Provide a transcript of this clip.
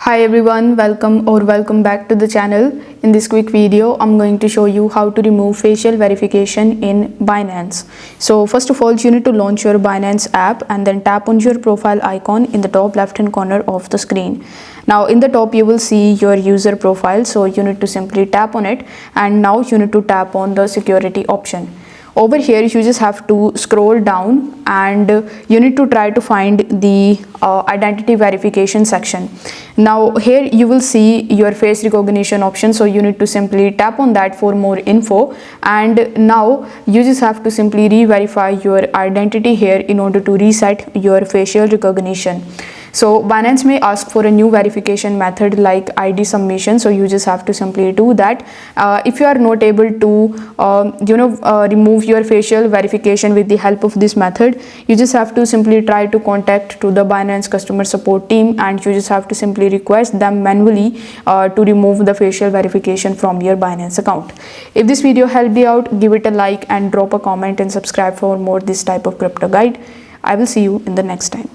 Hi everyone, welcome back to the channel. In this quick video, I'm going to show you how to remove facial verification in Binance. So first of all, you need to launch your Binance app and then tap on your profile icon in the top left hand corner of the screen. Now in the top you will see your user profile, so you need to simply tap on it, and now you need to tap on the security option. Over here you just have to scroll down and you need to try to find the identity verification section. Now here you will see your face recognition option, so you need to simply tap on that for more info, and now you just have to simply re-verify your identity here in order to reset your facial recognition. So Binance may ask for a new verification method like ID submission, so you just have to simply do that. If you are not able to remove your facial verification with the help of this method, you just have to simply try to contact to the Binance customer support team, and you just have to simply request them manually to remove the facial verification from your Binance account. If this video helped you out, give it a like and drop a comment and subscribe for more this type of crypto guide. I will see you in the next time.